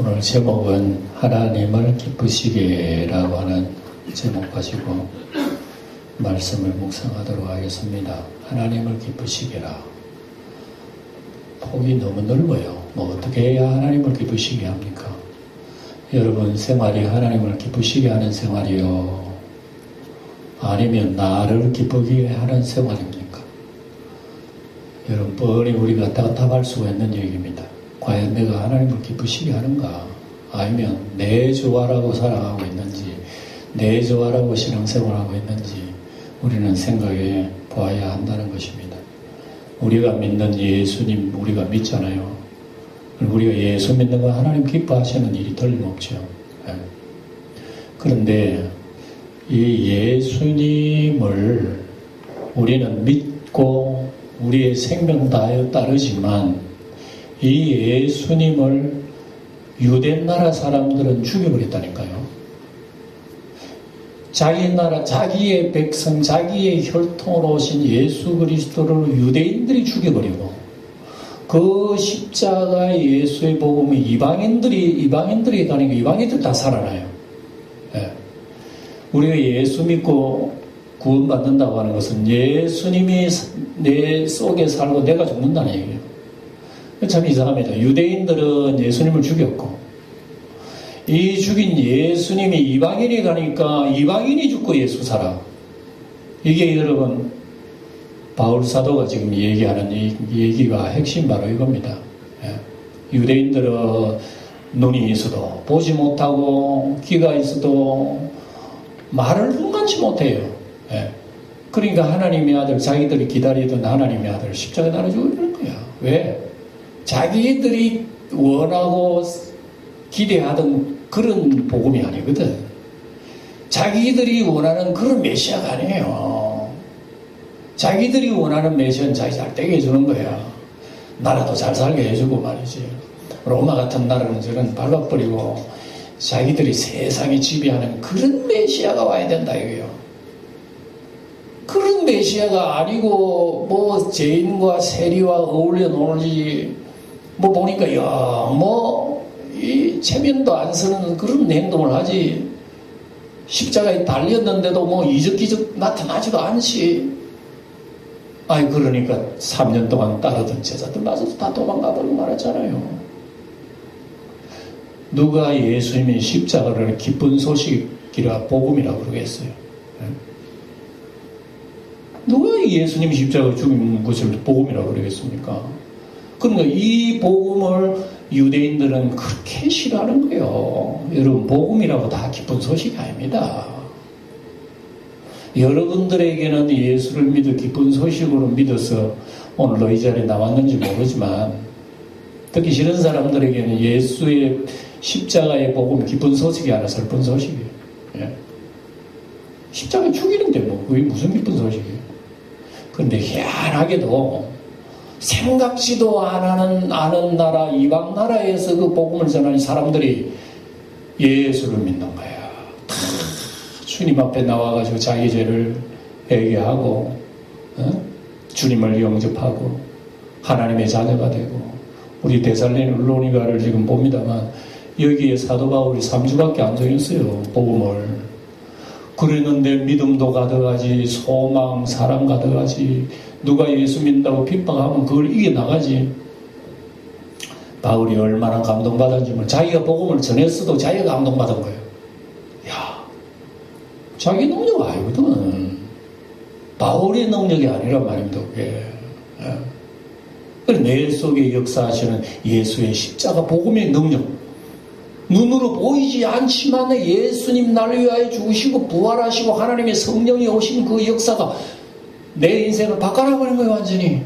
오늘 제목은 하나님을 기쁘시게라고 하는 제목 가지고 말씀을 묵상하도록 하겠습니다. 하나님을 기쁘시게라. 폭이 너무 넓어요. 어떻게 해야 하나님을 기쁘시게 합니까? 여러분 생활이 하나님을 기쁘시게 하는 생활이요? 아니면 나를 기쁘게 하는 생활입니까? 여러분 뻔히 우리가 답할 수가 있는 얘기입니다. 과연 내가 하나님을 기쁘시게 하는가? 아니면 내 좋아라고 살아가고 있는지, 내 좋아라고 신앙생활하고 있는지 우리는 생각해 보아야 한다는 것입니다. 우리가 믿는 예수님 우리가 믿잖아요. 우리가 예수 믿는 건 하나님 기뻐하시는 일이 틀림없죠. 그런데 이 예수님을 우리는 믿고 우리의 생명 다하여 따르지만 이 예수님을 유대 나라 사람들은 죽여버렸다니까요. 자기 나라, 자기의 백성, 자기의 혈통으로 오신 예수 그리스도를 유대인들이 죽여버리고 그 십자가의 예수의 복음이 이방인들이 가니까 이방인들 다 살아나요. 예. 우리가 예수 믿고 구원받는다고 하는 것은 예수님이 내 속에 살고 내가 죽는다는 얘기예요. 참 이상합니다. 유대인들은 예수님을 죽였고 이 죽인 예수님이 이방인이 가니까 이방인이 죽고 예수 살아. 이게 여러분 바울 사도가 지금 얘기하는 이 얘기가 핵심 바로 이겁니다. 유대인들은 눈이 있어도 보지 못하고 귀가 있어도 말을 분간치 못해요. 그러니까 하나님의 아들, 자기들이 기다리던 하나님의 아들 십자가에 달아 죽이는 거야. 왜? 자기들이 원하고 기대하던 그런 복음이 아니거든. 자기들이 원하는 그런 메시아가 아니에요. 자기들이 원하는 메시아는 자기 잘 되게 해주는 거야. 나라도 잘 살게 해주고 말이지. 로마 같은 나라는 저는 밟아버리고 자기들이 세상에 지배하는 그런 메시아가 와야 된다 이거예요. 그런 메시아가 아니고 뭐 죄인과 세리와 어울려 놀지 뭐 보니까 이 체면도 안 쓰는 그런 행동을 하지. 십자가에 달렸는데도 뭐 이적기적 나타나지도 않지. 아이 그러니까 3년 동안 따르던 제자들 마저도 다 도망가버리고 말았잖아요. 누가 예수님의 십자가를 기쁜 소식이라 복음이라고 그러겠어요? 누가 예수님이 십자가를 죽인 것을 복음이라고 그러겠습니까? 그러니까 이 복음을 유대인들은 그렇게 싫어하는 거예요. 여러분 복음이라고 다 기쁜 소식이 아닙니다. 여러분들에게는 예수를 믿어 기쁜 소식으로 믿어서 오늘 이 자리에 나왔는지 모르지만 듣기 싫은 사람들에게는 예수의 십자가의 복음 기쁜 소식이 아니라 슬픈 소식이에요. 십자가에 죽이는데 뭐 그게 무슨 기쁜 소식이에요. 그런데 희한하게도 생각지도 않은 나라, 이방 나라에서 그 복음을 전하는 사람들이 예수를 믿는 거야. 다 주님 앞에 나와가지고 자기 죄를 회개하고, 주님을 영접하고, 하나님의 자녀가 되고, 우리 데살로니가를 지금 봅니다만, 여기에 사도 바울이 3주밖에 안 전했어요, 복음을. 그랬는데 믿음도 가득하지, 소망, 사랑 가득하지, 누가 예수 믿는다고 핍박하면 그걸 이겨나가지. 바울이 얼마나 감동받았는지 모르 자기가 복음을 전했어도 자기가 감동받은 거예요. 야, 자기 능력 아니거든. 바울의 능력이 아니란 말입니다. 그게. 내 속에 역사하시는 예수의 십자가 복음의 능력. 눈으로 보이지 않지만 예수님 나를 위하여 죽으시고 부활하시고 하나님의 성령이 오신 그 역사가 내 인생을 바꿔놔버린 거예요, 완전히.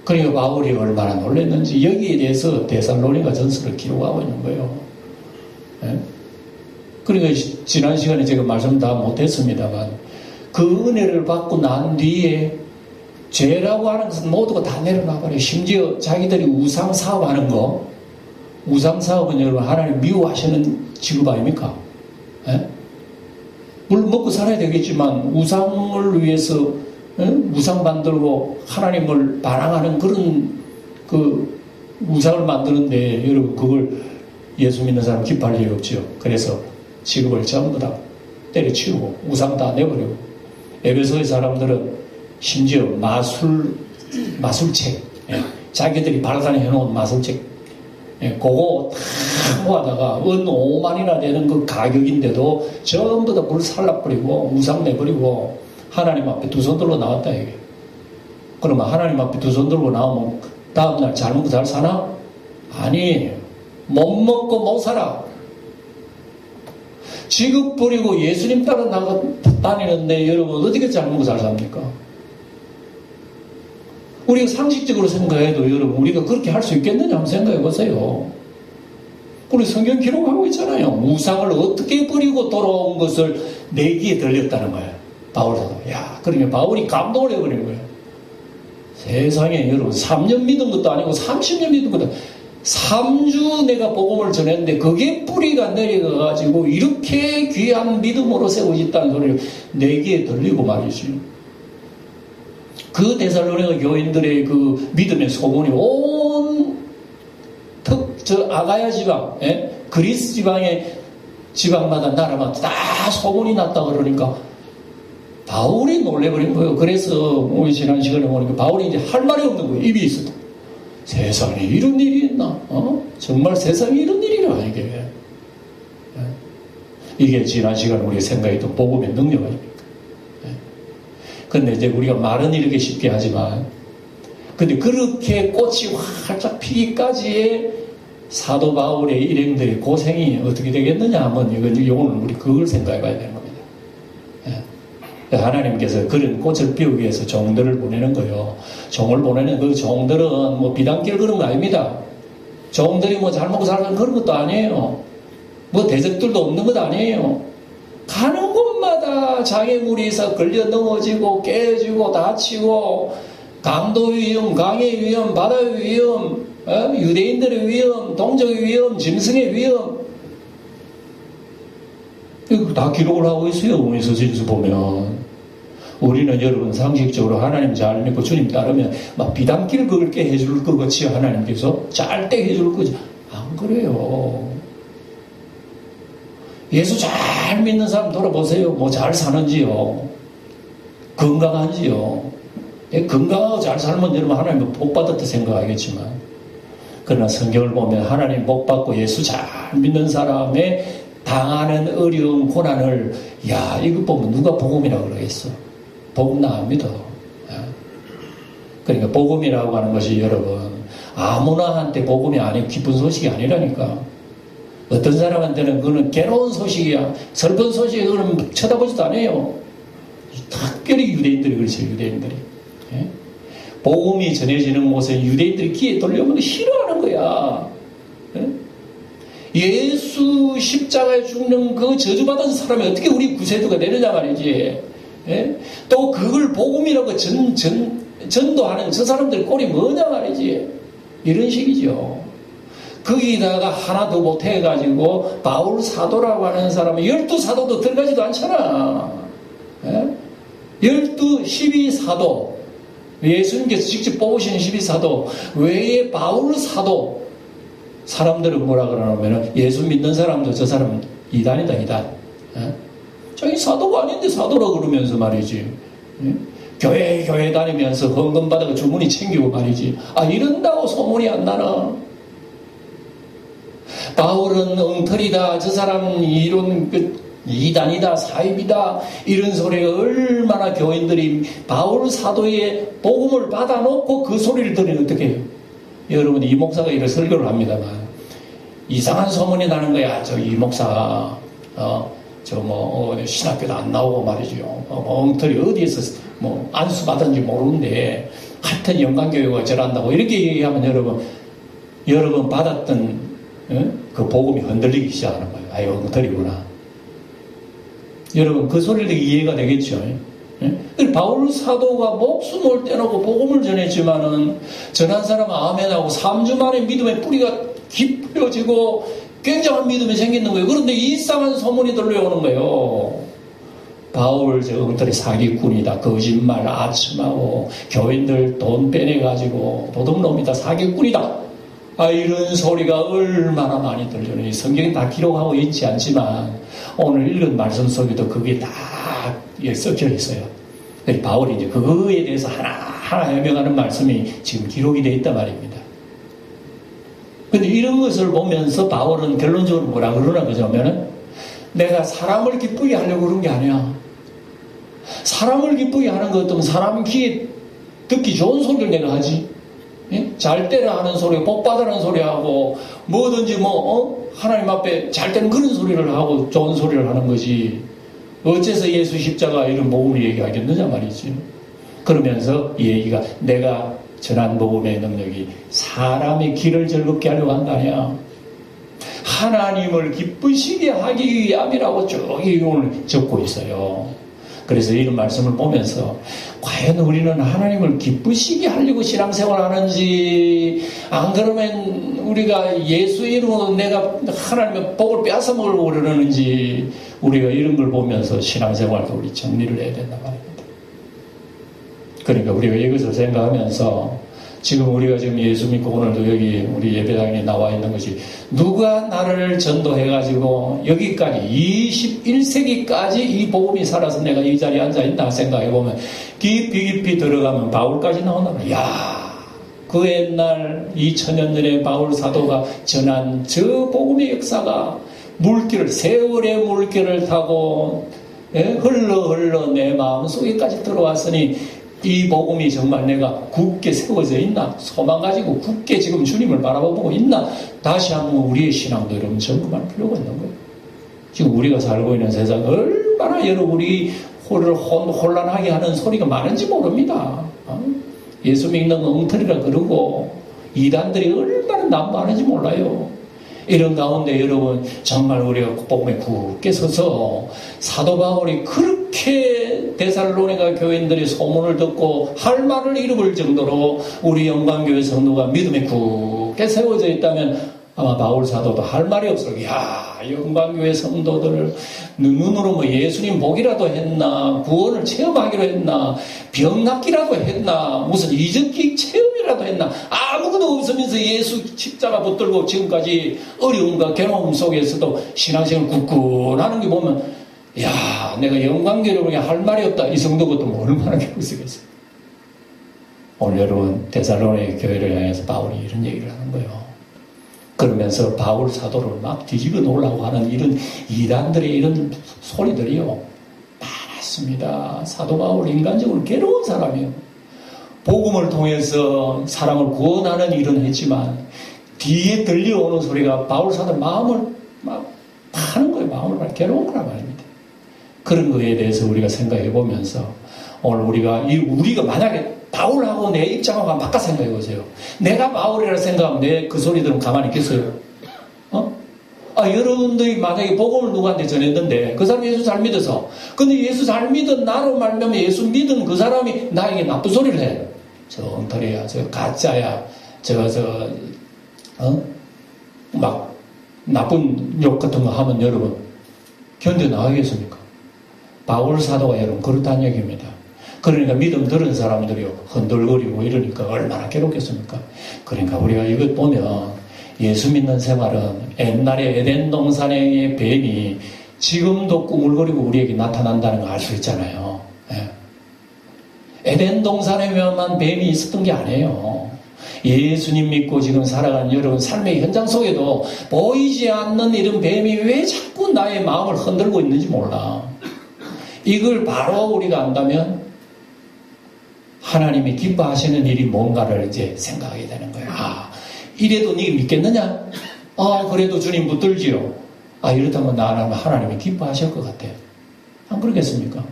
그러니까 바울이 얼마나 놀랐는지 여기에 대해서 데살로니가 전서를 기록하고 있는 거예요. 그러니까 지난 시간에 제가 말씀 다 못했습니다만 그 은혜를 받고 난 뒤에 죄라고 하는 것은 모두가 다 내려놔버려요. 심지어 자기들이 우상 사업하는 거, 우상 사업은 여러분 하나님 미워하시는 직업 아닙니까? 물론 먹고 살아야 되겠지만 우상을 위해서 우상 만들고 하나님을 반항하는 그런 그 우상을 만드는데 여러분 그걸 예수 믿는 사람 기뻐할 일이 없죠. 그래서 직업을 전부 다 때려치우고 우상 다 내버리고 에베소의 사람들은 심지어 마술책 자기들이 발간해 놓은 마술책 그거 다 모아다가 은 5만이나 되는 그 가격인데도 전부 다 물 살라버리고 우상 내버리고 하나님 앞에 두 손 들고 나왔다 이게. 그러면 하나님 앞에 두 손 들고 나오면 다음날 잘 먹고 잘 사나? 아니, 못 먹고 못 살아. 직업 버리고 예수님 따라 다니는데 여러분 어떻게 잘 먹고 잘 삽니까? 우리가 상식적으로 생각해도 여러분 우리가 그렇게 할 수 있겠느냐 한번 생각해 보세요. 우리 성경 기록하고 있잖아요. 우상을 어떻게 버리고 돌아온 것을 내기에 들렸다는 거예요. 바울도. 야, 그러면 바울이 감동을 해버리는 거예요. 세상에 여러분 3년 믿은 것도 아니고 30년 믿은 것도 아니고 3주 내가 복음을 전했는데 그게 뿌리가 내려가가지고 이렇게 귀한 믿음으로 세워졌다는 소리를 내기에 들리고 말이지. 그 데살로니가 교인들의 그 믿음의 소문이 온 아가야 지방, 그리스 지방의 지방마다 나라마다 다 소문이 났다 그러니까 바울이 놀래버린 거예요. 그래서 우리 지난 시간에 보니까 바울이 이제 할 말이 없는 거예요. 입이 있어도. 세상에 이런 일이 있나? 정말 세상에 이런 일이라 이게. 이게 지난 시간에 우리가 생각했던 복음의 능력 아닙니까? 근데 이제 우리가 말은 이렇게 쉽게 하지만 근데 그렇게 꽃이 활짝 피기까지의 사도 바울의 일행들의 고생이 어떻게 되겠느냐 하면 이거는 우리 그걸 생각해 봐야 되는 겁니다. 하나님께서 그런 꽃을 피우기 위해서 종들을 보내는 거예요. 종을 보내는 그 종들은 뭐 비단길 그런 거 아닙니다. 종들이 뭐 잘 먹고 살는 그런 것도 아니에요. 뭐 대적들도 없는 것 아니에요. 가는 곳마다 장애물이 있어 걸려 넘어지고 깨지고 다치고 강도 위험, 강의 위험, 바다의 위험, 유대인들의 위험, 동족의 위험, 짐승의 위험 이거 다 기록을 하고 있어요. 우미서진수 보면 우리는 여러분 상식적으로 하나님 잘 믿고 주님 따르면 막 비단길 걷게 해줄 것 같이 하나님께서 짧게 해줄 거지 안 그래요. 예수 잘 믿는 사람 돌아보세요. 뭐 잘 사는지요? 건강한지요? 건강하고 잘 살면 여러분 하나님 복 받았다 생각하겠지만 그러나 성경을 보면 하나님 복 받고 예수 잘 믿는 사람의 당하는 어려운 고난을 야 이거 보면 누가 복음이라고 그러겠어. 복음 나옵니다. 그러니까 복음이라고 하는 것이 여러분 아무나 한테 복음이 아니고 기쁜 소식이 아니라니까. 어떤 사람한테는 그거는 괴로운 소식이야. 슬픈 소식이 그거는 쳐다보지도 않아요. 특별히 유대인들이 그렇죠. 유대인들이. 복음이 전해지는 곳에 유대인들이 귀에 돌려오면 싫어하는 거야. 예수 십자가에 죽는 그 저주받은 사람이 어떻게 우리 구세주가 되느냐 말이지. 또 그걸 복음이라고 전도하는 저 사람들 꼴이 뭐냐 말이지. 이런 식이죠. 거기다가 하나 더 못해가지고 바울 사도라고 하는 사람은 12사도도 들어가지도 않잖아. 12사도 예수님께서 직접 뽑으신 12사도 외에 바울 사도 사람들은 뭐라 그러냐면 예수 믿는 사람도 저 사람은 이단이다 이단. 저기 사도가 아닌데 사도라 그러면서 말이지. 교회 다니면서 헌금 받아가 주머니 챙기고 말이지. 아 이런다고 소문이 안 나나. 바울은 엉터리다. 저 사람은 이런 이단이다 사입이다 이런 소리가 얼마나 교인들이 바울 사도의 복음을 받아놓고 그 소리를 들으면 어떻게 해요? 여러분 이 목사가 이런 설교를 합니다만 이상한 소문이 나는 거야. 저 이 목사가 신학교도 안 나오고 말이죠. 엉터리 어디에서 뭐 안수 받은지 모르는데 하여튼 영광교회가 저란다고 이렇게 얘기하면 여러분 받았던 그 복음이 흔들리기 시작하는 거예요. 아이 엉터리구나. 여러분 그 소리를 이해가 되겠죠. 바울 사도가 목숨을 떼놓고 복음을 전했지만은 전한 사람은 아멘하고 3주 만에 믿음의 뿌리가 깊어지고 굉장한 믿음이 생기는 거예요. 그런데 이상한 소문이 들려오는 거예요. 바울 저 엉터리 사기꾼이다. 거짓말 아첨하고 교인들 돈 빼내가지고 도둑놈이다. 사기꾼이다. 이런 소리가 얼마나 많이 들려요. 성경에 다 기록하고 있지 않지만 오늘 읽은 말씀 속에도 그게 다 섞여 있어요. 바울이 이제 그거에 대해서 하나하나 해명하는 말씀이 지금 기록이 되어 있단 말입니다. 근데 이런 것을 보면서 바울은 결론적으로 뭐라 그러나 그러냐면은 내가 사람을 기쁘게 하려고 그런 게 아니야. 사람을 기쁘게 하는 것도 사람 귀에 듣기 좋은 소리를 내가 하지. 예? 잘 때라 하는 소리, 복 받으라는 소리 하고 뭐든지 하나님 앞에 잘 때는 그런 소리를 하고 좋은 소리를 하는 거지. 어째서 예수 십자가 이런 복음을 얘기하겠느냐 말이지. 그러면서 이 얘기가 내가 전한 복음의 능력이 사람의 귀를 즐겁게 하려고 한 거 아니야. 하나님을 기쁘시게 하기 위함이라고 쭉 오늘 적고 있어요. 그래서 이런 말씀을 보면서 과연 우리는 하나님을 기쁘시게 하려고 신앙생활 하는지, 안 그러면 우리가 예수 이름으로 내가 하나님의 복을 빼앗아 먹으려고 그러는지, 우리가 이런 걸 보면서 신앙생활도 우리 정리를 해야 된단 말입니다. 그러니까 우리가 이것을 생각하면서 지금 우리가 지금 예수 믿고 오늘도 여기 우리 예배당에 나와 있는 것이 누가 나를 전도해가지고 여기까지 21세기까지 이 복음이 살아서 내가 이 자리에 앉아있다 생각해보면 깊이 들어가면 바울까지 나온다. 야, 그 옛날 2000년 전에 바울 사도가 전한 저 복음의 역사가 세월의 물길을 타고 흘러 내 마음속에까지 들어왔으니 이 복음이 정말 내가 굳게 세워져 있나? 소망 가지고 굳게 지금 주님을 바라보고 있나? 다시 한번 우리의 신앙도 여러분 점검할 필요가 있는 거예요. 지금 우리가 살고 있는 세상 얼마나 여러분이 혼란하게 하는 소리가 많은지 모릅니다. 예수 믿는 건 엉터리라 그러고 이단들이 얼마나 난무하는지 몰라요. 이런 가운데 여러분 정말 우리가 복음에 굳게 서서 사도 바울이 그렇게 데살로니가 교인들이 소문을 듣고 할 말을 잃어버릴 정도로 우리 영광교회 성도가 믿음에 굳게 세워져 있다면 아마 바울 사도도 할 말이 없어요. 야, 영광교회 성도들 눈으로 예수님 보기라도 했나, 구원을 체험하기로 했나, 병 낫기라도 했나, 무슨 이적기 체험이라도 했나, 아무것도 없으면서 예수 십자가 붙들고 지금까지 어려움과 괴로움 속에서도 신앙생활 굳굳하는 게 보면, 야, 내가 영광교회로 할 말이 없다, 이 정도 것도 얼마나 괴롭겠어요. 오늘 여러분 데살로니가 교회를 향해서 바울이 이런 얘기를 하는 거예요. 그러면서 바울 사도를 막 뒤집어 놓으려고 하는 이런 이단들의 이런 소리들이요 많았습니다. 사도 바울 인간적으로 괴로운 사람이에요. 복음을 통해서 사람을 구원하는 일은 했지만 뒤에 들려오는 소리가 바울 사도 마음을 막 파는 거예요. 마음을 막 괴로운 거란 말입니다. 그런 거에 대해서 우리가 생각해 보면서 오늘 우리가 만약에 바울하고 내 입장하고 한번 바꿔 생각해 보세요. 내가 바울이라 생각하면 내 그 소리들은 가만히 있겠어요? 여러분들이 만약에 복음을 누구한테 전했는데 그 사람이 예수 잘 믿어서, 근데 예수 잘 믿은 나로 말미암아 예수 믿은 그 사람이 나에게 나쁜 소리를 해. 저 엉터리야, 저 가짜야, 막 나쁜 욕 같은 거 하면 여러분 견뎌 나가겠습니까? 바울 사도가 여러분 그렇다는 얘기입니다. 그러니까 믿음 들은 사람들이 흔들거리고 이러니까 얼마나 괴롭겠습니까? 그러니까 우리가 이것 보면 예수 믿는 생활은 옛날에 에덴 동산의 뱀이 지금도 꾸물거리고 우리에게 나타난다는 걸 알 수 있잖아요. 에덴 동산에만 뱀이 있었던 게 아니에요. 예수님 믿고 지금 살아가는 여러분 삶의 현장 속에도 보이지 않는 이런 뱀이 왜 자꾸 나의 마음을 흔들고 있는지 몰라. 이걸 바로 우리가 안다면 하나님이 기뻐하시는 일이 뭔가를 이제 생각하게 되는 거예요. 이래도 네 믿겠느냐? 그래도 주님 붙들지요. 이렇다면 나는 하나님이 기뻐하실 것 같아요. 안 그러겠습니까?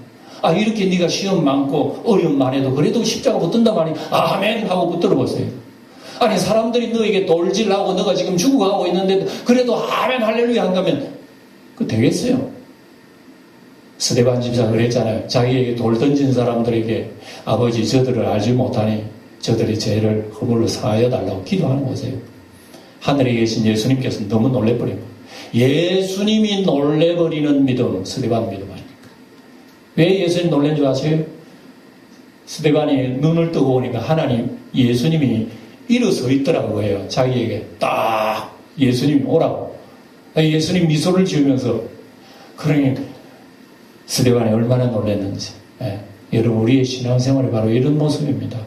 이렇게 네가 시험 많고 어려움 많아도 그래도 십자가 붙든단 말이야. 아멘 하고 붙들어 보세요. 아니 사람들이 너에게 돌질하고 너가 지금 죽어가고 있는데 그래도 아멘 할렐루야 한다면 그 되겠어요? 스데반 집사가 그랬잖아요. 자기에게 돌 던진 사람들에게 아버지 저들을 알지 못하니 저들의 죄를 허물로 사하여 달라고 기도하는 거세요. 하늘에 계신 예수님께서 너무 놀래버립니다. 예수님이 놀래버리는 믿음, 스데반 믿음 아닙니까? 왜 예수님 놀란 줄 아세요? 스데반이 눈을 뜨고 보니까 하나님, 예수님이 일어서 있더라고 해요. 자기에게 딱 예수님 오라고. 예수님 미소를 지으면서. 그러니 스데반이 얼마나 놀랐는지. 예. 여러분, 우리의 신앙생활이 바로 이런 모습입니다.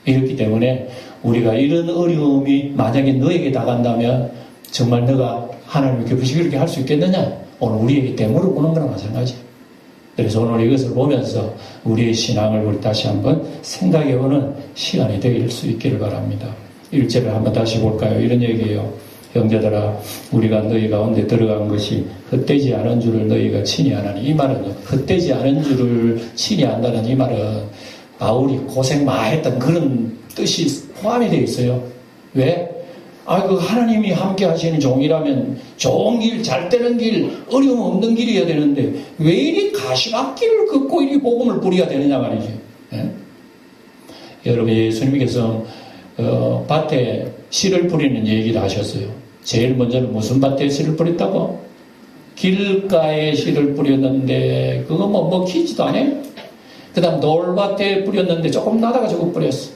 이렇기 때문에 우리가 이런 어려움이 만약에 너에게 다간다면 정말 너가 하나님을 기쁘시게 그렇게 할 수 있겠느냐? 오늘 우리에게 대물을 보는 거랑 마찬가지. 그래서 오늘 이것을 보면서 우리의 신앙을 우리 다시 한번 생각해보는 시간이 될 수 있기를 바랍니다. 1절을 한번 다시 볼까요? 이런 얘기예요. 형제들아, 우리가 너희 가운데 들어간 것이 헛되지 않은 줄을 너희가 친히 아나니. 이 말은 헛되지 않은 줄을 친히 안다는 이 말은 바울이 고생 많이 했던 그런 뜻이 포함이 되어 있어요. 왜? 그 하나님이 함께 하시는 종이라면 좋은 길, 잘 되는 길, 어려움 없는 길이어야 되는데 왜 이리 가시밭길을 걷고 이리 복음을 뿌려야 되느냐 말이지. 예? 여러분, 예수님께서 밭에 씨를 뿌리는 얘기를 하셨어요. 제일 먼저는 무슨 밭에 씨를 뿌렸다고? 길가에 씨를 뿌렸는데 그거 뭐 먹히지도 않아요. 그 다음 돌밭에 뿌렸는데 조금 나다가 저거 뿌렸어.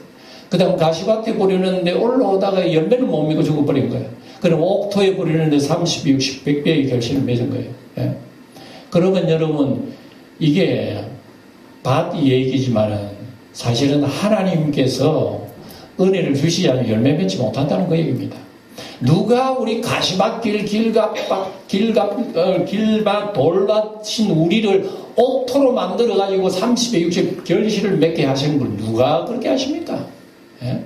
그 다음 가시밭에 뿌리는데 올라오다가 열매를 못 믿고 죽어버린 거예요. 그럼 옥토에 뿌리는데 30, 60, 100배의 결실을 맺은 거예요. 예? 그러면 여러분, 이게 밭 얘기지만은 사실은 하나님께서 은혜를 주시지 않으면 열매 맺지 못한다는 그 얘기입니다. 누가 우리 가시밭길, 길밭, 돌밭인 우리를 옥토로 만들어가지고 30에 60 결실을 맺게 하신 분 누가 그렇게 하십니까? 예?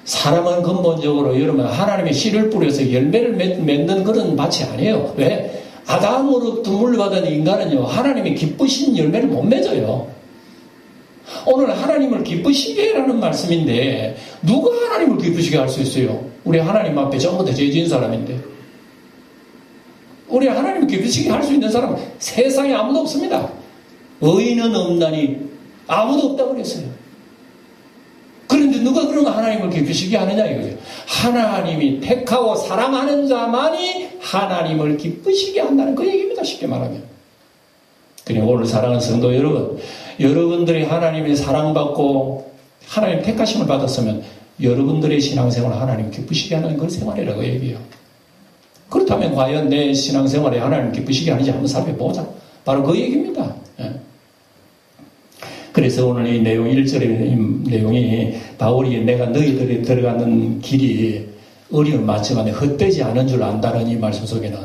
사람은 근본적으로 여러분 하나님의 씨를 뿌려서 열매를 맺는 그런 밭이 아니에요. 왜? 아담으로부터 물려받은 인간은요, 하나님의 기쁘신 열매를 못 맺어요. 오늘 하나님을 기쁘시게 하라는 말씀인데 누가 하나님을 기쁘시게 할 수 있어요? 우리 하나님 앞에 전부 다 죄 지은 사람인데. 우리 하나님을 기쁘시게 할 수 있는 사람은 세상에 아무도 없습니다. 의인은 없나니 아무도 없다고 그랬어요. 그런데 누가 그러면 하나님을 기쁘시게 하느냐 이거죠. 하나님이 택하고 사랑하는 자만이 하나님을 기쁘시게 한다는 그 얘기입니다. 쉽게 말하면. 그러니 오늘 사랑하는 성도 여러분, 여러분들이 하나님의 사랑받고 하나님 택하심을 받았으면 여러분들의 신앙생활을 하나님 기쁘시게 하는 그 생활이라고 얘기해요. 그렇다면 과연 내 신앙생활에 하나님 기쁘시게 하는지 한번 살펴보자. 바로 그 얘기입니다. 예. 그래서 오늘 이 내용 1절의 내용이 바울이 내가 너희들이 들어가는 길이 어려움 많지만 헛되지 않은 줄 안다는 이 말씀 속에는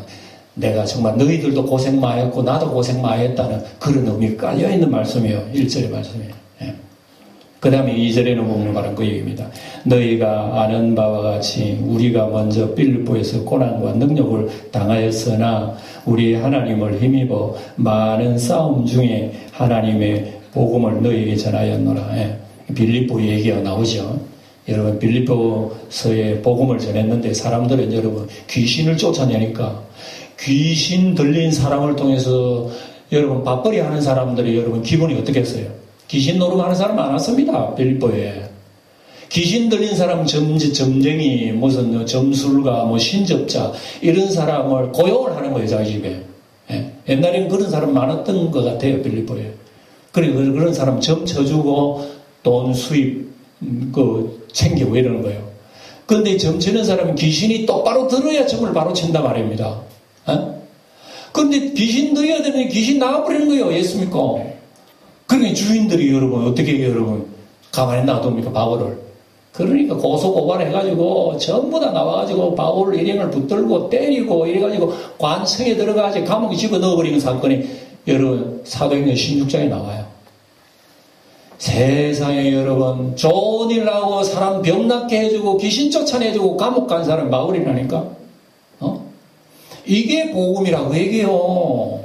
내가 정말 너희들도 고생 많이 했고 나도 고생 많이 했다는 그런 의미가 깔려있는 말씀이에요. 1절의 말씀이에요. 예. 그 다음에 2절에는 보면 바로 그 얘기입니다. 너희가 아는 바와 같이 우리가 먼저 빌립보에서 고난과 능력을 당하였으나 우리 하나님을 힘입어 많은 싸움 중에 하나님의 복음을 너희에게 전하였노라. 예. 빌립보 얘기가 나오죠. 여러분, 빌립보서에 복음을 전했는데 사람들은 여러분 귀신을 쫓아내니까 귀신 들린 사람을 통해서 여러분 밥벌이 하는 사람들이 여러분 기분이 어떻겠어요? 귀신 노름하는 사람 많았습니다. 빌립보에. 귀신 들린 사람 점쟁이, 무슨 점술가, 뭐 신접자 이런 사람을 고용을 하는 거예요. 자기 집에. 예. 옛날에는 그런 사람 많았던 것 같아요. 빌립보에. 그런 사람 점 쳐주고 돈 수입 챙기고 이러는 거예요. 그런데 점 치는 사람은 귀신이 똑바로 들어야 점을 바로 친다 말입니다. 그런데 귀신 들어야 되는데 귀신 나가버리는 거예요. 예수 믿고. 그러니까 주인들이 여러분 어떻게 해요, 여러분? 가만히 놔둡니까, 바울을? 그러니까 고소고발 해가지고 전부 다 나와가지고 바울 일행을 붙들고 때리고 이래가지고 관청에 들어가서 감옥에 집어넣어버리는 사건이 여러분 사도행전 16장에 나와요. 세상에 여러분 좋은 일 하고 사람 병낫게 해주고 귀신 쫓아내주고 감옥 간 사람 바울이라니까. 이게 복음이라고 얘기해요.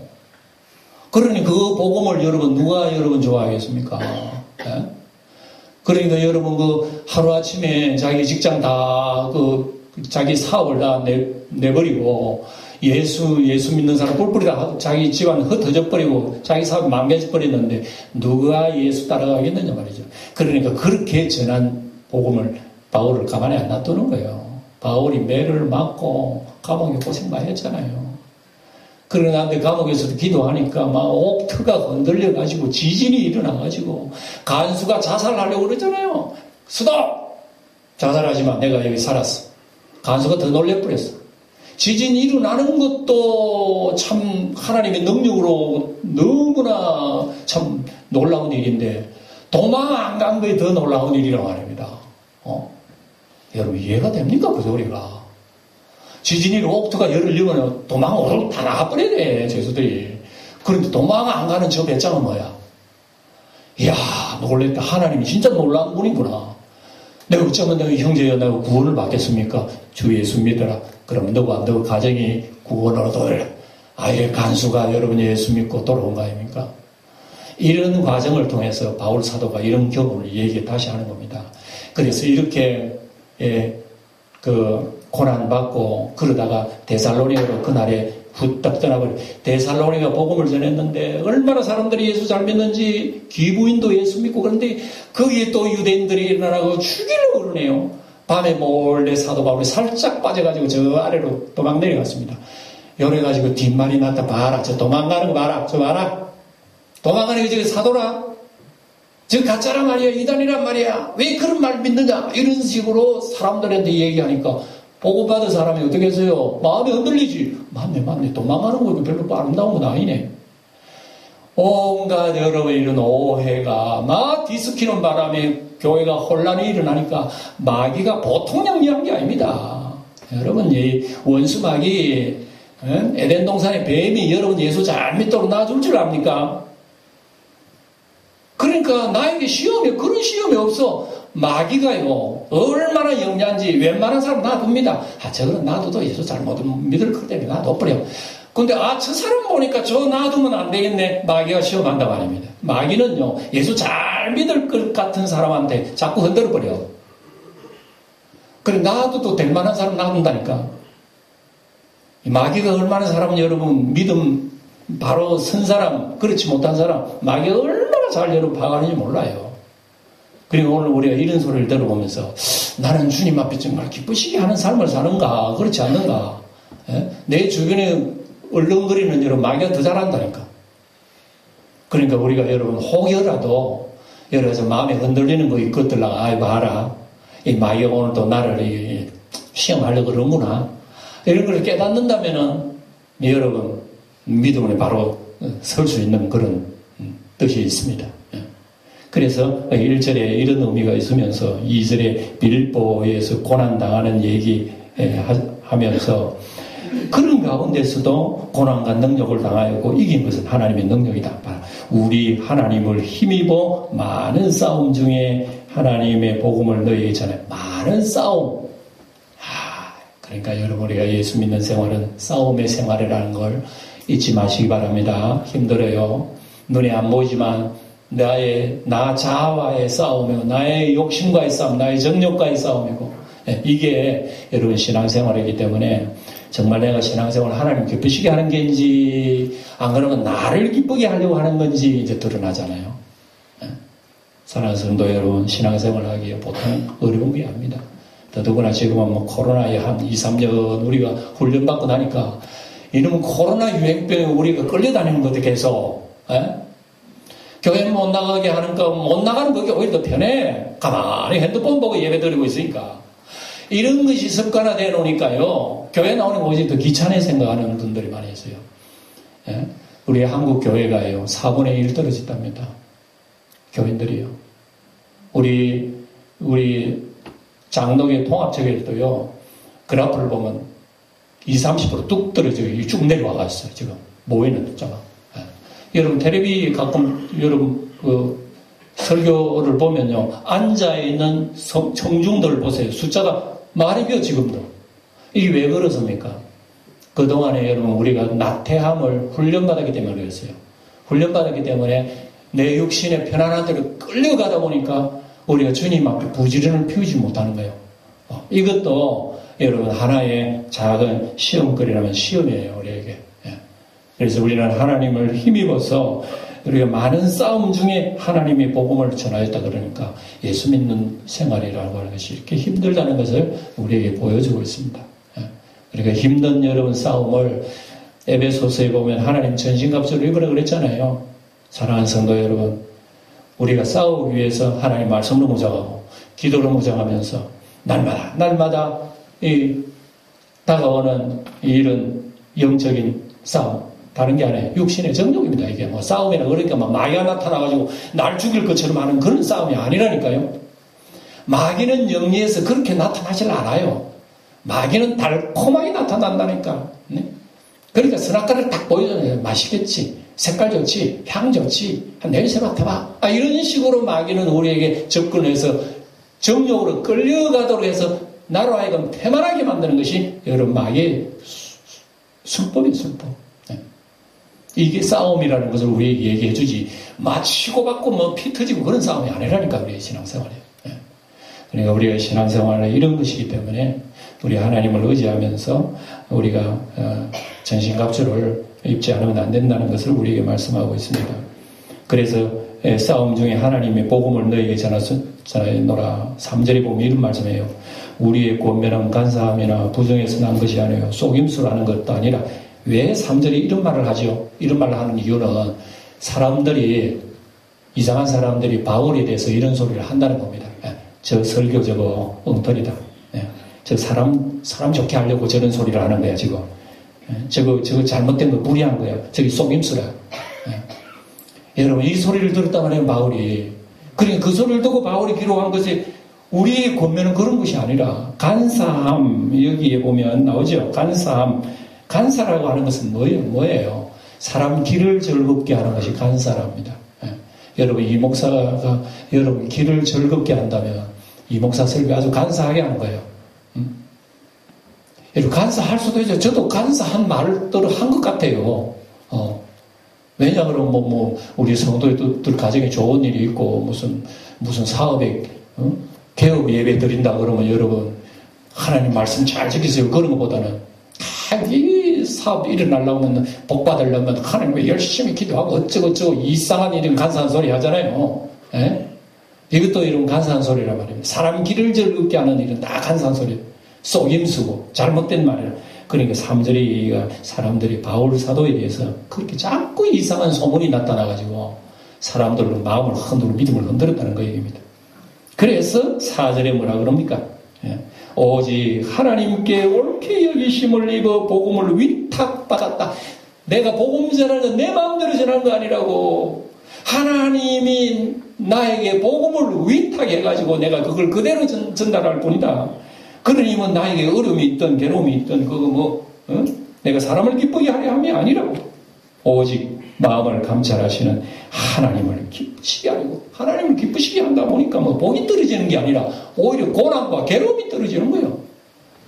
그러니 그 복음을 여러분 누가 여러분 좋아하겠습니까? 예? 그러니까 여러분 그 하루아침에 자기 직장 다 자기 사업을 다 내버리고 예수 믿는 사람 뿔뿔이 다 자기 집안 흩어져버리고 자기 사업이 망가져버렸는데 누가 예수 따라가겠느냐 말이죠. 그러니까 그렇게 전한 복음을 바울을 가만히 안 놔두는 거예요. 바울이 매를 맞고 감옥에 고생 많이 했잖아요. 그러는데 감옥에서도 기도하니까 막 옥터가 흔들려가지고 지진이 일어나가지고 간수가 자살하려고 그러잖아요. 스톱! 자살하지만 내가 여기 살았어. 간수가 더 놀래버렸어. 지진이 일어나는 것도 참 하나님의 능력으로 너무나 참 놀라운 일인데 도망 안 간 거에 더 놀라운 일이라고 말합니다. 여러분 이해가 됩니까? 그 소리가. 지진이 옥토가 열을 이으면 도망을 다 나가버려야 돼, 죄수들이. 그런데 도망 안 가는 저 배짱은 뭐야? 이야, 놀랬다. 하나님이 진짜 놀라운 분이구나. 내가 어쩌면 내가 형제여 내가 구원을 받겠습니까? 주 예수 믿어라. 그러면 너와 너 가정이 구원을 얻어라. 아예 간수가 여러분 예수 믿고 돌아온 거 아닙니까? 이런 과정을 통해서 바울 사도가 이런 경험을 얘기 다시 하는 겁니다. 그래서 이렇게 고난받고 그러다가 데살로니가로 그날에 후딱 떠나버려. 데살로니가 복음을 전했는데 얼마나 사람들이 예수 잘 믿는지 기부인도 예수 믿고 그런데 거기에 또 유대인들이 일어나고 죽이려고 그러네요. 밤에 몰래 사도 바울이 살짝 빠져가지고 저 아래로 도망 내려갔습니다. 요래가지고 뒷말이 났다. 봐라. 저 도망가는 거 봐라. 저 봐라. 도망가는 게 저기 사도라. 저 가짜란 말이야. 이단이란 말이야. 왜 그런 말 믿느냐. 이런 식으로 사람들한테 얘기하니까 보고받은 사람이 어떻게 했어요? 마음이 흔들리지. 맞네. 도망가는 거 별로 아름다운 건 아니네. 온갖 여러분 이런 오해가 막 뒤섞이는 바람에 교회가 혼란이 일어나니까 마귀가 보통 영리한 게 아닙니다. 여러분 이 원수 마귀 에덴 동산의 뱀이 여러분 예수 잘 믿도록 놔줄 줄 압니까? 그러니까 나에게 그런 시험이 없어. 마귀가요 얼마나 영리한지 웬만한 사람 놔둡니다. 저거는 놔둬도 예수 잘못 믿을 것 때문에 놔둬버려. 근데 저 사람 보니까 저 놔두면 안 되겠네. 마귀가 시험한다고 아닙니다. 마귀는요 예수 잘 믿을 것 같은 사람한테 자꾸 흔들어버려. 그래 놔둬도 될 만한 사람 놔둔다니까. 마귀가 얼마나 사람은 여러분 믿음 바로 선 사람 그렇지 못한 사람 마귀가 얼마나 잘 여러분 봐가는지 몰라요. 그리고 오늘 우리가 이런 소리를 들어보면서 나는 주님 앞에 정말 기쁘시게 하는 삶을 사는가 그렇지 않는가. 내 주변에 얼렁거리는 여러분 마귀가 더 잘한다니까. 그러니까 우리가 여러분 혹여라도 여러 가지 마음에 흔들리는 거 있것들라 아이 봐라 이 마귀가 오늘도 나를 시험하려고 그러는구나 이런 걸 깨닫는다면은 여러분 믿음에 바로 설 수 있는 그런 뜻이 있습니다. 그래서 1절에 이런 의미가 있으면서 2절에 빌보에서 고난당하는 얘기하면서 그런 가운데서도 고난과 능력을 당하였고 이긴 것은 하나님의 능력이다. 우리 하나님을 힘입어 많은 싸움 중에 하나님의 복음을 너희에게 전해. 많은 싸움. 그러니까 여러분 우리가 예수 믿는 생활은 싸움의 생활이라는 걸 잊지 마시기 바랍니다. 힘들어요. 눈에 안 보이지만 나 자아와의 싸움이고 나의 욕심과의 싸움, 나의 정욕과의 싸움이고 이게 여러분 신앙생활이기 때문에 정말 내가 신앙생활을 하나님 기쁘시게 하는 게인지 안 그러면 나를 기쁘게 하려고 하는 건지 이제 드러나잖아요. 사랑하는 성도 여러분 신앙생활을 하기에 보통 어려운 게 아닙니다. 더더구나 지금은 코로나에 한 2, 3년 우리가 훈련받고 나니까 이놈은 코로나 유행병에 우리가 끌려다니는 것도 계속 교회 못 나가게 하니까 못 나가는 그게 오히려 더 편해. 가만히 핸드폰 보고 예배 드리고 있으니까. 이런 것이 습관화되어 놓으니까요. 교회 나오는 거 오히려 더 귀찮게 생각하는 분들이 많이 있어요. 우리 한국 교회가요. 4분의 1 떨어졌답니다. 교인들이요. 우리 장로교 통합체계에서도요. 그래프를 보면 20-30% 뚝 떨어져요. 쭉 내려와가 있어요. 지금 모이는 숫자가. 여러분 텔레비 가끔 여러분 설교를 보면요 앉아있는 청중들 보세요. 숫자가 말이 비어 지금도. 이게 왜 그렇습니까? 그동안에 여러분 우리가 나태함을 훈련받았기 때문에 그랬어요. 훈련받았기 때문에 내 육신의 편안한 대로 끌려가다 보니까 우리가 주님 앞에 부지런을 피우지 못하는 거예요. 이것도 여러분 하나의 작은 시험거리라면 시험이에요. 우리에게. 그래서 우리는 하나님을 힘입어서 우리가 많은 싸움 중에 하나님의 복음을 전하였다 그러니까 예수 믿는 생활이라고 하는 것이 이렇게 힘들다는 것을 우리에게 보여주고 있습니다. 그러니까 힘든 여러분 싸움을 에베소서에 보면 하나님 전신갑주를 입으라 그랬잖아요. 사랑하는 성도 여러분 우리가 싸우기 위해서 하나님 말씀으로 무장하고 기도로 무장하면서 날마다 다가오는 이런 영적인 싸움. 다른 게 아니에요. 육신의 정욕입니다. 이게 뭐 싸움이나 그러니까 막 마귀가 나타나가지고 날 죽일 것처럼 하는 그런 싸움이 아니라니까요. 마귀는 영리에서 그렇게 나타나질 않아요. 마귀는 달콤하게 나타난다니까. 네? 그러니까 선악과를 딱 보여줘요. 맛있겠지. 색깔 좋지. 향 좋지. 한 냄새 맡아봐. 이런 식으로 마귀는 우리에게 접근해서 정욕으로 끌려가도록 해서 나로 하여금 태만하게 만드는 것이 여러분 마귀의 술법이에요. 술법. 네. 이게 싸움이라는 것을 우리에게 얘기해 주지. 치고받고 뭐 피 터지고 그런 싸움이 아니라니까 우리의 신앙생활에. 네. 그러니까 우리의 신앙생활은 이런 것이기 때문에 우리 하나님을 의지하면서 우리가 전신갑주를 입지 않으면 안 된다는 것을 우리에게 말씀하고 있습니다. 그래서 싸움 중에 하나님의 복음을 너희에게 전하노라. 3절에 보면 이런 말씀이에요. 우리의 권면은 간사함이나 부정에서 난 것이 아니에요. 속임수라는 것도 아니라. 왜 3절에 이런 말을 하죠? 이런 말을 하는 이유는 이상한 사람들이 바울에 대해서 이런 소리를 한다는 겁니다. 저 설교 저거 엉터리다. 저 사람 좋게 하려고 저런 소리를 하는 거야, 지금. 저거 잘못된 거 무리한 거야. 저기 속임수라. 여러분, 이 소리를 들었단 말이에요, 바울이. 그러니까 그 소리를 듣고 바울이 기록한 것이 우리의 권면은 그런 것이 아니라 간사함, 여기에 보면 나오죠. 간사라고 하는 것은 뭐예요? 사람 길을 즐겁게 하는 것이 간사랍니다. 여러분, 이 목사가 여러분 길을 즐겁게 한다면 이 목사 설교 아주 간사하게 하는 거예요. 여러분, 간사할 수도 있죠. 저도 간사한 말을 한 것 같아요. 왜냐하면 우리 성도들 가정에 좋은 일이 있고 무슨 사업에 개업 예배 드린다 그러면 여러분 하나님 말씀 잘 지키세요. 그런 것보다는 이 사업 일어나려면 복 받으려면 하나님 열심히 기도하고 어쩌고 이상한 이런 간사한 소리 하잖아요. 이것도 이런 간사한 소리란 말입니다. 사람 길을 즐겁게 하는 일은 다 간사한 소리. 속임수고 잘못된 말이에요. 그러니까 3절에 사람들이 바울 사도에 대해서 그렇게 자꾸 이상한 소문이 나타나가지고 사람들로 마음을 흔들고 믿음을 흔들었다는 거 얘기입니다. 그래서 4절에 뭐라 그럽니까? 오직 하나님께 옳게 여기심을 입어 복음을 위탁받았다. 내가 복음 전하는 내 마음대로 전하는 거 아니라고. 하나님이 나에게 복음을 위탁해가지고 내가 그걸 그대로 전달할 뿐이다. 그러니 나에게 어려움이 있든 괴로움이 있든 내가 사람을 기쁘게 하려 함이 아니라고. 오직 마음을 감찰하시는 하나님을 기쁘시게 하려고. 하나님을 기쁘시게 한다 보니까 복이 떨어지는 게 아니라 오히려 고난과 괴로움이 떨어지는 거예요.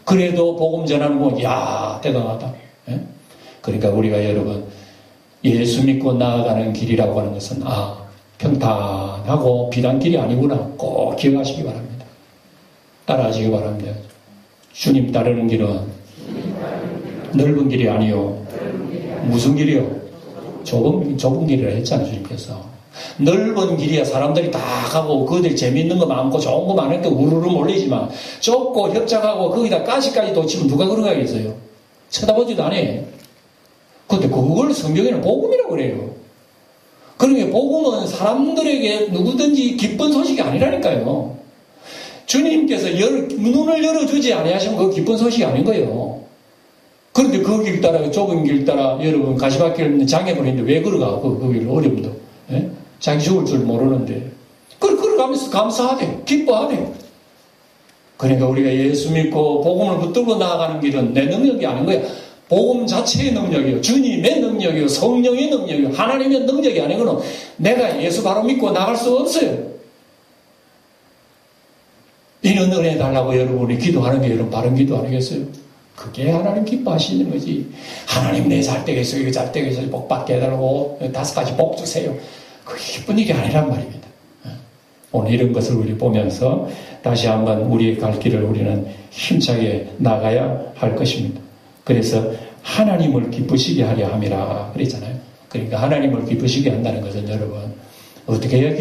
그래도 복음 전하는 거, 야, 대단하다. 그러니까 우리가 여러분 예수 믿고 나아가는 길이라고 하는 것은 평탄하고 비단길이 아니구나. 꼭 기억하시기 바랍니다. 따라하시기 바랍니다. 주님 따르는 길은 넓은 길이 아니요. 무슨 길이요? 좁은 길이라 했잖아요, 주님께서. 넓은 길이야 사람들이 다 가고 그들 재밌는 거 많고 좋은 거 많으니까 우르르 몰리지만 좁고 협착하고 거기다 가시까지 돋치면 누가 걸어가겠어요? 쳐다보지도 않아. 근데 그걸 성경에는 복음이라고 그래요. 그러니까 복음은 사람들에게 누구든지 기쁜 소식이 아니라니까요. 주님께서 눈을 열어주지 아니하시면 그 기쁜 소식이 아닌 거예요. 그런데 그 길 따라 좁은 길 따라 여러분 가시밭길 장애물인데 왜 걸어가? 그 길 어려움도. 자기 죽을 줄 모르는데 걸어가면서 감사하대. 기뻐하대. 그러니까 우리가 예수 믿고 복음을 붙들고 나아가는 길은 내 능력이 아닌 거야. 복음 자체의 능력이요. 주님의 능력이요. 성령의 능력이요. 하나님의 능력이 아니고는 내가 예수 바로 믿고 나갈 수 없어요. 이런 은혜 달라고 여러분이 기도하는 게 여러분 바른 기도 아니겠어요? 그게 하나님 기뻐하시는 거지. 하나님 내 잘 되겠어, 이거 잘 되겠어, 복 받게 해달라고 5가지 복 주세요. 그게 기쁜 일이 아니란 말입니다. 오늘 이런 것을 우리 보면서 다시 한번 우리의 갈 길을 우리는 힘차게 나가야 할 것입니다. 그래서 하나님을 기쁘시게 하려 함이라 그랬잖아요. 그러니까 하나님을 기쁘시게 한다는 것은 여러분 어떻게 해야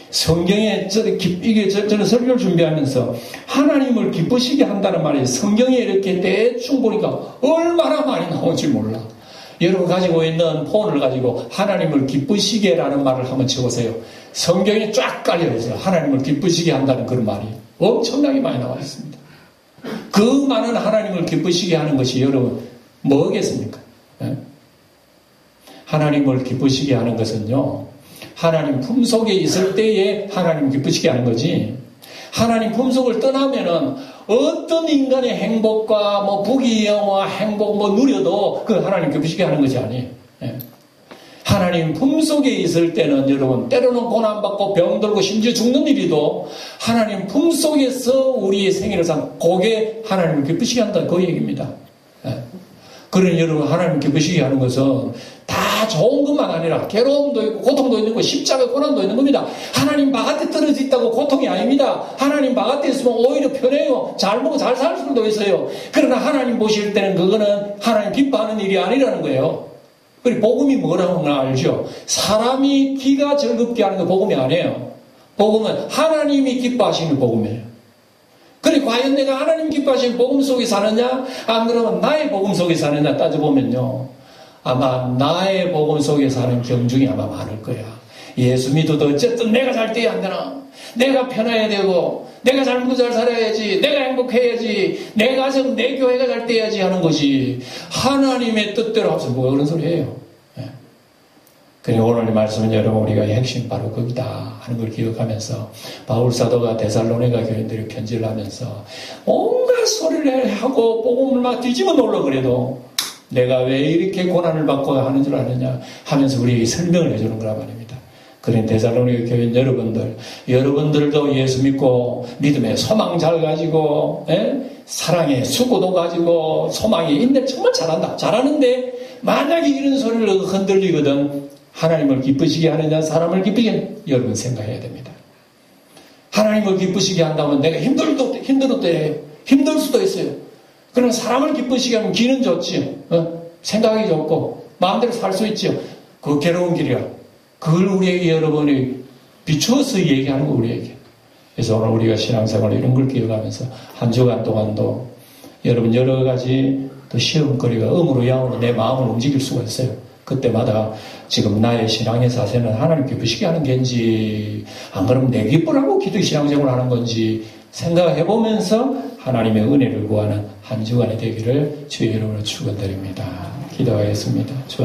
성경에 저는 설교를 준비하면서 하나님을 기쁘시게 한다는 말이 성경에 이렇게 대충 보니까 얼마나 많이 나올지 몰라. 여러분 가지고 있는 폰을 가지고 하나님을 기쁘시게라는 말을 한번 쳐보세요. 성경에 쫙 깔려있어요. 하나님을 기쁘시게 한다는 그런 말이. 엄청나게 많이 나와 있습니다. 그 많은 하나님을 기쁘시게 하는 것이 여러분 뭐겠습니까? 예? 하나님을 기쁘시게 하는 것은요, 하나님 품속에 있을 때에 하나님 기쁘시게 하는 거지, 하나님 품속을 떠나면은 어떤 인간의 행복과 뭐 부귀영화 행복 뭐 누려도 그 하나님 기쁘시게 하는 것이 아니에요. 예. 하나님 품속에 있을 때는 여러분 때로는 고난받고 병들고 심지어 죽는 일이도 하나님 품속에서 우리의 생애를 산 그게 하나님을 기쁘시게 한다 그 얘기입니다. 예. 그러니 여러분 하나님 기쁘시게 하는 것은 다 좋은 것만 아니라 괴로움도 있고 고통도 있는 거 십자가 고난도 있는 겁니다. 하나님 바깥에 떨어져 있다고 고통이 아닙니다. 하나님 바깥에 있으면 오히려 편해요. 잘 먹고 잘 살 수도 있어요. 그러나 하나님 보실 때는 그거는 하나님 기뻐하는 일이 아니라는 거예요. 그리고 복음이 뭐라고 알죠? 사람이 귀가 즐겁게 하는 거 복음이 아니에요. 복음은 하나님이 기뻐하시는 복음이에요. 그래 과연 내가 하나님 기뻐하시는 복음 속에 사느냐? 안 그러면 나의 복음 속에 사느냐 따져보면요, 아마 나의 복음 속에 사는 경중이 아마 많을 거야. 예수 믿어도 어쨌든 내가 잘 돼야 안 되나? 내가 편해야 되고, 내가 잘 먹고 잘 살아야지, 내가 행복해야지, 내 가정, 내 교회가 잘 돼야지 하는 것이 하나님의 뜻대로 하면서 뭐 그런 소리 해요. 그리고 오늘 이 말씀은 여러분 우리가 핵심 바로 거기다 하는 걸 기억하면서 바울 사도가 데살로니가 교인들이 편지를 하면서 온갖 소리를 하고 복음을 막 뒤집어 놓으려고 그래도 내가 왜 이렇게 고난을 받고 하는 줄 아느냐 하면서 우리에게 설명을 해주는 거란 말입니다. 그런 데살로니가 교인 여러분들도 예수 믿고 믿음의 소망 잘 가지고 사랑의 수고도 가지고 소망에 인내 정말 잘한다. 잘하는데 만약에 이런 소리를 흔들리거든 하나님을 기쁘시게 하느냐 사람을 기쁘게 하느냐 여러분 생각해야 됩니다. 하나님을 기쁘시게 한다면 내가 힘들 수도 있어요. 그러나 사람을 기쁘시게 하면 기는 좋지, 생각이 좋고 마음대로 살 수 있죠. 그 괴로운 길이야. 그걸 우리에게 여러분이 비추어서 얘기하는 거 우리에게. 그래서 오늘 우리가 신앙생활 이런 걸 기억하면서 한 주간 동안도 여러분 여러 가지 또 시험거리가 음으로 양으로 내 마음을 움직일 수가 있어요. 그때마다 지금 나의 신앙의 자세는 하나님 기쁘시게 하는 게인지 안 그러면 내 기쁘라고 기도 신앙생활을 하는 건지 생각해보면서 하나님의 은혜를 구하는 한 주간이 되기를 주의 이름으로 축원드립니다. 기도하겠습니다. 주